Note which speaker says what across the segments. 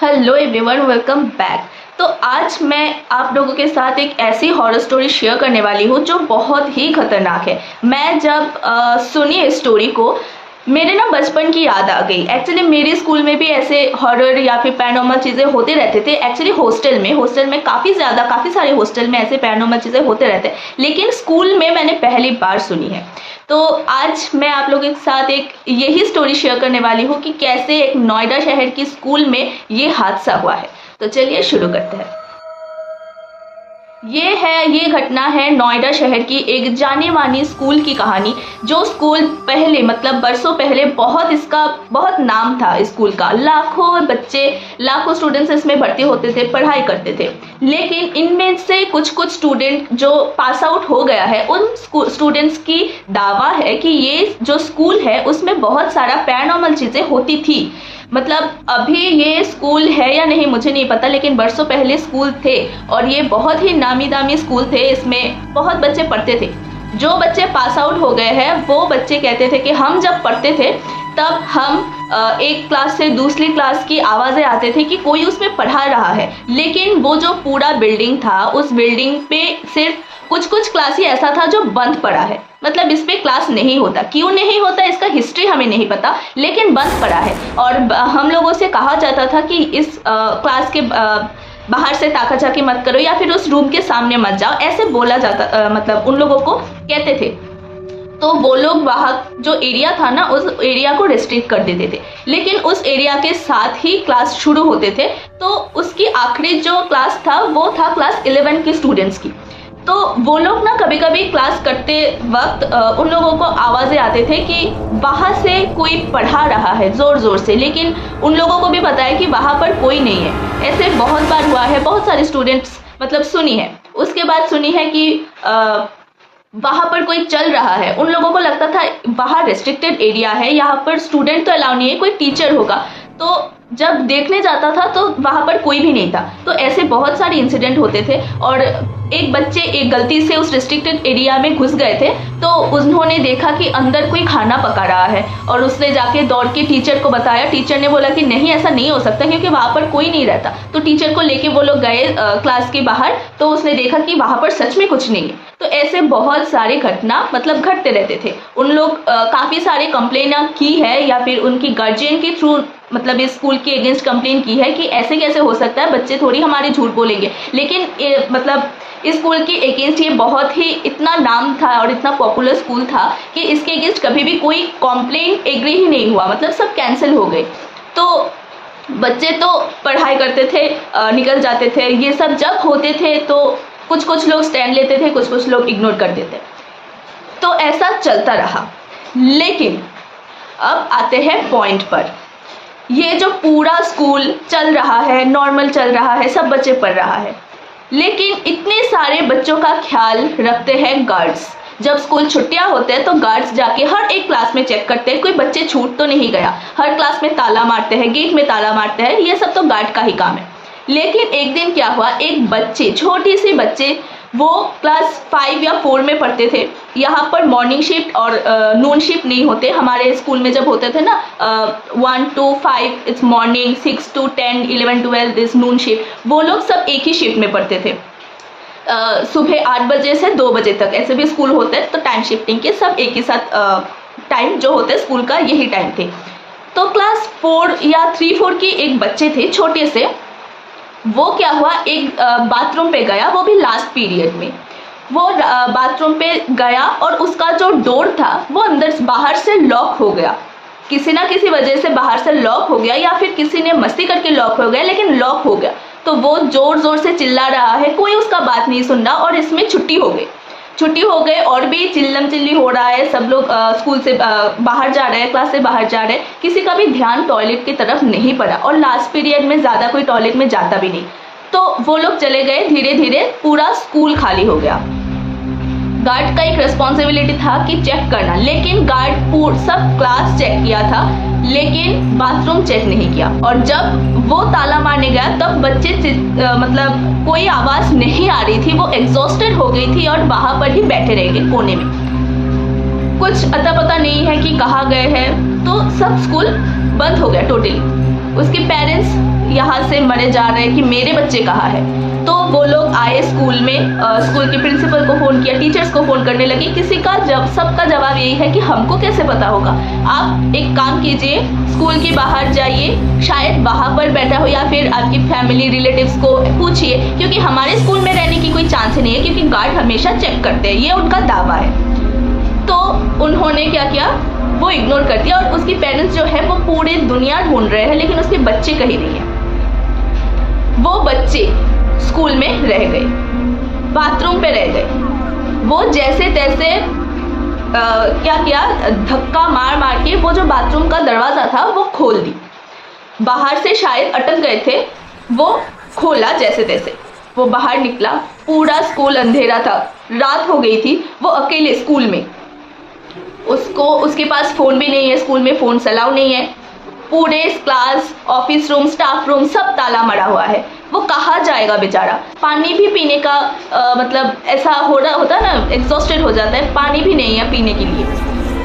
Speaker 1: Hello everyone, welcome back. तो आज मैं आप लोगों के साथ एक ऐसी हॉरर स्टोरी शेयर करने वाली हूँ जो बहुत ही खतरनाक है। मैं जब सुनी इस स्टोरी को मेरे ना बचपन की याद आ गई। एक्चुअली मेरे स्कूल में भी ऐसे हॉरर या फिर पैरानॉर्मल चीज़ें होते रहते थे। एक्चुअली हॉस्टल में काफ़ी सारे हॉस्टल में ऐसे पैरानॉर्मल चीज़ें होते रहते हैं, लेकिन स्कूल में मैंने पहली बार सुनी है। तो आज मैं आप लोगों के साथ एक यही स्टोरी शेयर करने वाली हूँ कि कैसे एक नोएडा शहर की स्कूल में ये हादसा हुआ है। तो चलिए शुरू करते हैं। ये घटना है नोएडा शहर की एक जानी मानी स्कूल की कहानी। जो स्कूल पहले मतलब बरसों पहले बहुत नाम था स्कूल का। लाखों स्टूडेंट्स इसमें भर्ती होते थे, पढ़ाई करते थे। लेकिन इनमें से कुछ स्टूडेंट जो पास आउट हो गया है, उन स्टूडेंट्स की दावा है कि ये जो स्कूल है उसमें बहुत सारा पैरानॉर्मल चीज़ें होती थी। मतलब अभी ये स्कूल है या नहीं मुझे नहीं पता, लेकिन बरसों पहले स्कूल थे और ये बहुत ही नामी दामी स्कूल थे। इसमें बहुत बच्चे पढ़ते थे। जो बच्चे पास आउट हो गए हैं वो बच्चे कहते थे कि हम जब पढ़ते थे तब हम एक क्लास से दूसरी क्लास की आवाज़ें आते थे कि कोई उसमें पढ़ा रहा है। लेकिन वो जो पूरा बिल्डिंग था, उस बिल्डिंग पे सिर्फ कुछ क्लास ही ऐसा था जो बंद पड़ा है। मतलब इस पे क्लास नहीं होता। क्यों नहीं होता इसका हिस्ट्री हमें नहीं पता, लेकिन बंद पड़ा है। और हम लोगों से कहा जाता था कि इस क्लास के बाहर से ताका झाकी मत करो या फिर उस रूम के सामने मत जाओ, ऐसे बोला जाता मतलब उन लोगों को कहते थे। तो वो लोग वहाँ जो एरिया था ना, उस एरिया को रिस्ट्रिक्ट कर देते थे। लेकिन उस एरिया के साथ ही क्लास शुरू होते थे। तो उसकी आखिरी जो क्लास था वो था क्लास 11 के स्टूडेंट्स की। तो वो लोग ना कभी कभी क्लास करते वक्त उन लोगों को आवाज़ें आते थे कि वहाँ से कोई पढ़ा रहा है ज़ोर से। लेकिन उन लोगों को भी पता है कि वहाँ पर कोई नहीं है। ऐसे बहुत बार हुआ है, बहुत सारे स्टूडेंट्स मतलब सुनी है। उसके बाद सुनी है कि वहाँ पर कोई चल रहा है। उन लोगों को लगता था बाहर रेस्ट्रिक्टेड एरिया है, यहाँ पर स्टूडेंट तो अलाउ नहीं है, कोई टीचर होगा। तो जब देखने जाता था तो वहाँ पर कोई भी नहीं था। तो ऐसे बहुत सारे इंसिडेंट होते थे। और एक बच्चे एक गलती से उस रेस्ट्रिक्टेड एरिया में घुस गए थे। तो उन्होंने देखा कि अंदर कोई खाना पका रहा है और उसने जाके दौड़ के टीचर को बताया। टीचर ने बोला कि नहीं, ऐसा नहीं हो सकता क्योंकि वहाँ पर कोई नहीं रहता। तो टीचर को लेके वो लोग गए क्लास के बाहर। तो उसने देखा कि वहाँ पर सच में कुछ नहीं है। तो ऐसे बहुत सारे घटना मतलब घटते रहते थे। उन लोग काफ़ी सारे कंप्लेन की है या फिर उनकी गार्जियन के थ्रू मतलब इस स्कूल के अगेंस्ट कंप्लेन की है कि ऐसे कैसे हो सकता है, बच्चे थोड़ी हमारे झूठ बोलेंगे। लेकिन मतलब इस स्कूल के अगेंस्ट ये बहुत ही इतना नाम था और इतना पॉपुलर स्कूल था कि इसके अगेंस्ट कभी भी कोई कंप्लेन एग्री ही नहीं हुआ। मतलब सब कैंसिल हो गए। तो बच्चे तो पढ़ाई करते थे, निकल जाते थे। ये सब जब होते थे तो कुछ लोग स्टैंड लेते थे, कुछ लोग इग्नोर करते थे। तो ऐसा चलता रहा। लेकिन अब आते हैं पॉइंट पर। ये जो पूरा स्कूल चल रहा है, नॉर्मल चल रहा है, सब बच्चे पढ़ रहा है, लेकिन इतने सारे बच्चों का ख्याल रखते हैं गार्ड्स। जब स्कूल छुट्टियां होते हैं तो गार्ड्स जाके हर एक क्लास में चेक करते हैं कोई बच्चे छूट तो नहीं गया। हर क्लास में ताला मारते हैं, गेट में ताला मारते हैं। ये सब तो गार्ड का ही काम है। लेकिन एक दिन क्या हुआ, एक छोटी सी बच्चे वो क्लास 5 या 4 में पढ़ते थे। यहाँ पर मॉर्निंग शिफ्ट और नून शिफ्ट नहीं होते। हमारे स्कूल में जब होते थे ना 1 to 5 it's morning, 6 to 10, 11, 12 is Noon shift. वो लोग सब एक ही शिफ्ट में पढ़ते थे। सुबह 8 बजे से 2 बजे तक ऐसे भी स्कूल होते हैं। तो टाइम शिफ्टिंग के सब एक ही साथ टाइम जो होते हैं स्कूल का यही टाइम थे। तो क्लास 4 या 3-4 की एक बच्चे थे छोटे से। वो क्या हुआ, एक बाथरूम पे गया, वो भी लास्ट पीरियड में। वो बाथरूम पे गया और उसका जो डोर था वो बाहर से लॉक हो गया। किसी ना किसी वजह से बाहर से लॉक हो गया या फिर किसी ने मस्ती करके लॉक हो गया, लेकिन लॉक हो गया। तो वो जोर से चिल्ला रहा है, कोई उसका बात नहीं सुन रहा। और इसमें छुट्टी हो गई और भी चिल्लम चिल्ली हो रहा है। सब लोग स्कूल से बाहर जा रहे हैं, क्लास से बाहर जा रहे हैं। किसी का भी ध्यान टॉयलेट की तरफ नहीं पड़ा और लास्ट पीरियड में ज़्यादा कोई टॉयलेट में जाता भी नहीं। तो वो लोग चले गए। धीरे धीरे पूरा स्कूल खाली हो गया। गार्ड का एक रिस्पॉन्सिबिलिटी था कि चेक करना, लेकिन गार्ड सब क्लास चेक किया था लेकिन बाथरूम चेक नहीं किया। और जब वो ताला मारने गया तब बच्चे मतलब कोई आवाज़ नहीं आ रही थी। वो एग्जॉस्टेड हो गई थी और वहाँ पर ही बैठे रह गए कोने में। कुछ अता पता नहीं है कि कहाँ गए हैं। तो सब स्कूल बंद हो गया टोटली। उसके पेरेंट्स यहाँ से मरे जा रहे हैं कि मेरे बच्चे कहाँ है। तो वो लोग आए स्कूल में, स्कूल के प्रिंसिपल को फ़ोन किया, टीचर्स को फ़ोन करने लगे। सबका जवाब यही है कि हमको कैसे पता होगा। आप एक काम कीजिए, स्कूल के बाहर जाइए, शायद वहाँ पर बैठा हो, या फिर आपकी फैमिली रिलेटिव्स को पूछिए, क्योंकि हमारे स्कूल में रहने की कोई चांस नहीं है, क्योंकि गार्ड हमेशा चेक करते हैं, ये उनका दावा है। तो उन्होंने क्या किया, वो इग्नोर कर दिया। और उसकी पेरेंट्स जो है वो पूरे दुनिया ढूंढ रहे हैं, लेकिन उसके बच्चे कहीं नहीं है। वो बच्चे स्कूल में रह गए, बाथरूम पे रह गए। वो जैसे तैसे क्या किया, धक्का मार मार के वो जो बाथरूम का दरवाज़ा था वो खोल दी। बाहर से शायद अटक गए थे, वो खोला जैसे तैसे, वो बाहर निकला। पूरा स्कूल अंधेरा था, रात हो गई थी। वो अकेले स्कूल में, उसके पास फ़ोन भी नहीं है, स्कूल में फ़ोन अलाउ नहीं है। पूरे class, office room, staff room सब ताला मरा हुआ है। वो कहाँ जाएगा बेचारा। पानी भी पीने का मतलब ऐसा होता है ना, एग्जॉस्टेड हो जाता है, पानी भी नहीं है पीने के लिए।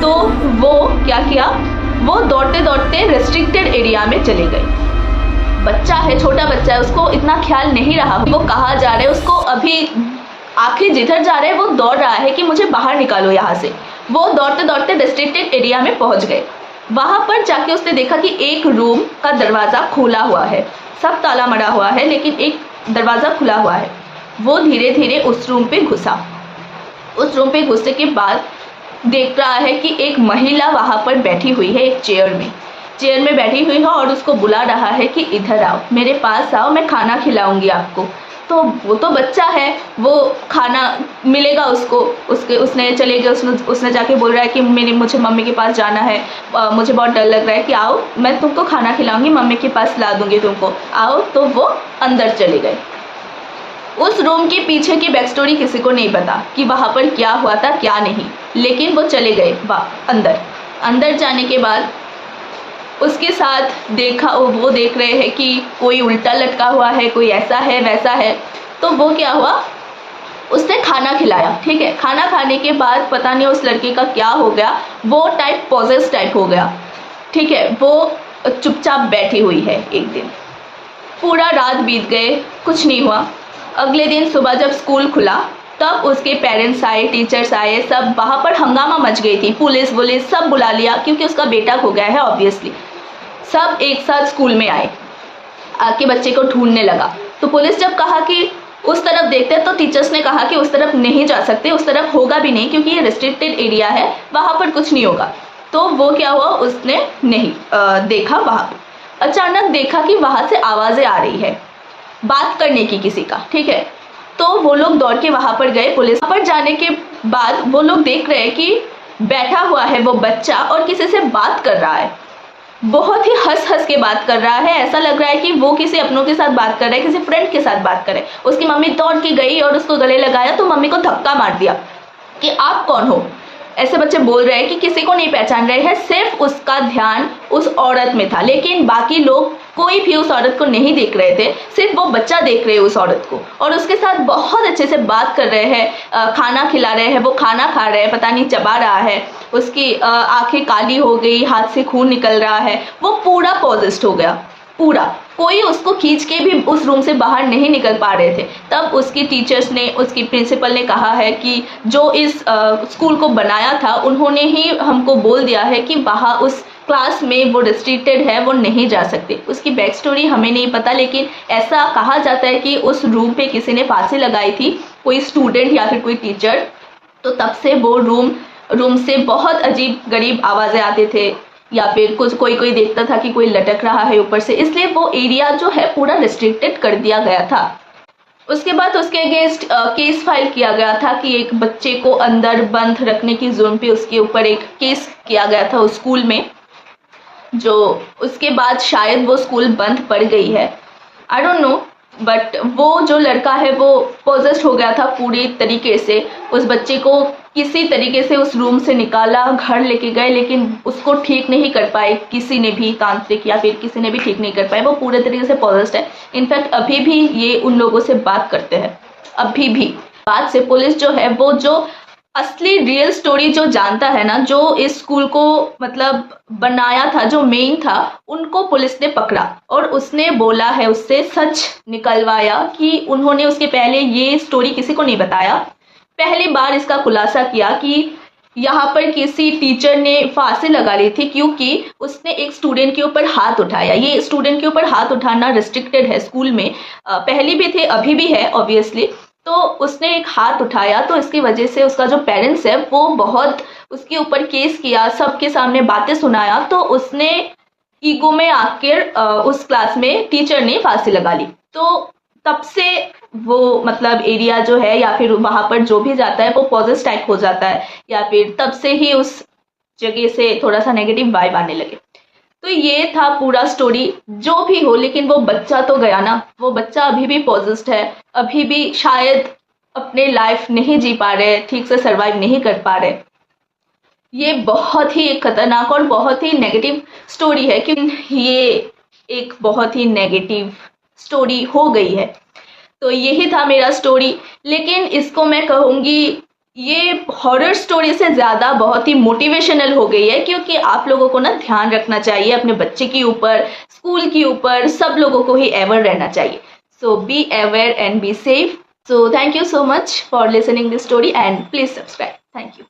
Speaker 1: तो वो क्या किया, वो दौड़ते दौड़ते रेस्ट्रिक्टेड एरिया में चले गए। बच्चा है, छोटा बच्चा है, उसको इतना ख्याल नहीं रहा वो कहाँ जा रहे हैं। उसको अभी आखिर जिधर जा रहे हैं वो दौड़ रहा है कि मुझे बाहर निकालो यहाँ से। वो दौड़ते दौड़ते रेस्ट्रिक्टेड एरिया में पहुँच गए। वहाँ पर जाके उसने देखा कि एक रूम का दरवाज़ा खुला हुआ है, सब ताला मरा हुआ है, लेकिन एक दरवाज़ा खुला हुआ है। वो धीरे धीरे उस रूम पे घुसा। उस रूम पे घुसने के बाद देख रहा है कि एक महिला वहाँ पर बैठी हुई है, एक चेयर में बैठी हुई है, और उसको बुला रहा है कि इधर आओ, मेरे पास आओ, मैं खाना खिलाऊंगी आपको। तो वो तो बच्चा है, वो खाना मिलेगा उसको। उसने चले गए, उसने जाके बोल रहा है कि मुझे मम्मी के पास जाना है, मुझे बहुत डर लग रहा है, कि आओ मैं तुमको खाना खिलाऊंगी, मम्मी के पास ला दूंगी तुमको, आओ। तो वो अंदर चले गए। उस रूम के पीछे की बैक स्टोरी किसी को नहीं पता कि वहाँ पर क्या हुआ था क्या नहीं, लेकिन वो चले गए अंदर जाने के बाद उसके साथ वो देख रहे हैं कि कोई उल्टा लटका हुआ है, कोई ऐसा है वैसा है। तो वो क्या हुआ, उसने खाना खिलाया, ठीक है। खाना खाने के बाद पता नहीं उस लड़के का क्या हो गया, वो पॉजेस टाइप हो गया, ठीक है। वो चुपचाप बैठी हुई है। एक दिन पूरा रात बीत गए, कुछ नहीं हुआ। अगले दिन सुबह जब स्कूल खुला तब उसके पेरेंट्स आए, टीचर्स आए, सब वहाँ पर हंगामा मच गई थी। पुलिस सब बुला लिया, क्योंकि उसका बेटा खो गया है ऑब्वियसली। सब एक साथ स्कूल में आके बच्चे को ढूंढने लगा। तो पुलिस जब कहा कि उस तरफ देखते हैं, तो टीचर्स ने कहा कि उस तरफ नहीं जा सकते, उस तरफ होगा भी नहीं, क्योंकि ये रेस्ट्रिक्टेड एरिया है, वहाँ पर कुछ नहीं होगा। तो वो क्या हुआ, उसने नहीं देखा। वहाँ अचानक देखा कि वहाँ से आवाज़ें आ रही है, बात करने की किसी का, ठीक है। तो वो लोग दौड़ के वहाँ पर गए। पुलिस पर जाने के बाद वो लोग देख रहे हैं कि बैठा हुआ है वो बच्चा और किसी से बात कर रहा है। बहुत ही हंस के बात कर रहा है। ऐसा लग रहा है कि वो किसी अपनों के साथ बात कर रहा है, किसी फ्रेंड के साथ बात कर रहा है। उसकी मम्मी दौड़ के गई और उसको गले लगाया, तो मम्मी को धक्का मार दिया कि आप कौन हो। ऐसे बच्चे बोल रहे हैं कि किसी को नहीं पहचान रहे हैं, सिर्फ उसका ध्यान उस औरत में था, लेकिन बाकी लोग कोई भी उस औरत को नहीं देख रहे थे, सिर्फ वो बच्चा देख रहे हैं उस औरत को, और उसके साथ बहुत अच्छे से बात कर रहे हैं, खाना खिला रहे हैं, वो खाना खा रहे हैं, पता नहीं चबा रहा है। उसकी आंखें काली हो गई, हाथ से खून निकल रहा है, वो पूरा पॉजेस्ड हो गया पूरा। कोई उसको खींच के भी उस रूम से बाहर नहीं निकल पा रहे थे। तब उसकी टीचर्स ने, उसकी प्रिंसिपल ने कहा है कि जो इस स्कूल को बनाया था उन्होंने ही हमको बोल दिया है कि वहाँ उस क्लास में वो रिस्ट्रिक्टेड है, वो नहीं जा सकते। उसकी बैक स्टोरी हमें नहीं पता, लेकिन ऐसा कहा जाता है कि उस रूम पे किसी ने फांसी लगाई थी, कोई स्टूडेंट या फिर कोई टीचर। तो तब से वो रूम से बहुत अजीब गरीब आवाज़ें आते थे, या फिर कोई देखता था कि कोई लटक रहा है ऊपर से, इसलिए वो एरिया जो है पूरा रिस्ट्रिक्टेड कर दिया गया था। उसके बाद उसके अगेंस्ट केस फाइल किया गया था कि एक बच्चे को अंदर बंद रखने की जुर्म पे उसके ऊपर एक केस किया गया था उस स्कूल में, जो उसके बाद शायद वो स्कूल बंद पड़ गई है, आई डोंट नो। बट वो जो लड़का है वो पोजेस्ड हो गया था पूरी तरीके से। उस बच्चे को किसी तरीके से उस रूम से निकाला, घर लेके गए, लेकिन उसको ठीक नहीं कर पाए किसी ने भी, तांत्रिक या फिर किसी ने भी ठीक नहीं कर पाए। वो पूरे तरीके से पोजेस्ड है। इनफैक्ट अभी भी ये उन लोगों से बात करते हैं, अभी भी बात से पुलिस जो है वो जो असली रियल स्टोरी जो जानता है ना, जो इस स्कूल को मतलब बनाया था, जो मेन था, उनको पुलिस ने पकड़ा और उसने बोला है, उससे सच निकलवाया कि उन्होंने उसके पहले ये स्टोरी किसी को नहीं बताया। पहली बार इसका खुलासा किया कि यहाँ पर किसी टीचर ने फांसी लगा ली थी क्योंकि उसने एक स्टूडेंट के ऊपर हाथ उठाया। ये स्टूडेंट के ऊपर हाथ उठाना रिस्ट्रिक्टेड है स्कूल में, पहले भी थे अभी भी है ऑब्वियसली। तो उसने एक हाथ उठाया, तो इसकी वजह से उसका जो पेरेंट्स है वो बहुत उसके ऊपर केस किया, सबके सामने बातें सुनाया, तो उसने ईगो में आकर उस क्लास में टीचर ने फांसी लगा ली। तो तब से वो मतलब एरिया जो है या फिर वहां पर जो भी जाता है वो पॉजिटिव टाइप हो जाता है, या फिर तब से ही उस जगह से थोड़ा सा नेगेटिव वाइब आने लगे। तो ये था पूरा स्टोरी। जो भी हो, लेकिन वो बच्चा तो गया ना, वो बच्चा अभी भी पॉजिटिव है, अभी भी शायद अपने लाइफ नहीं जी पा रहे, ठीक से सरवाइव नहीं कर पा रहे। ये बहुत ही खतरनाक और बहुत ही नेगेटिव स्टोरी है, क्योंकि ये एक बहुत ही नेगेटिव स्टोरी हो गई है। तो यही था मेरा स्टोरी, लेकिन इसको मैं कहूँगी ये हॉरर स्टोरी से ज़्यादा बहुत ही मोटिवेशनल हो गई है, क्योंकि आप लोगों को ना ध्यान रखना चाहिए अपने बच्चे के ऊपर, स्कूल के ऊपर, सब लोगों को ही एवर रहना चाहिए। So be aware and be safe. So thank you so much for listening this story and please subscribe. Thank you.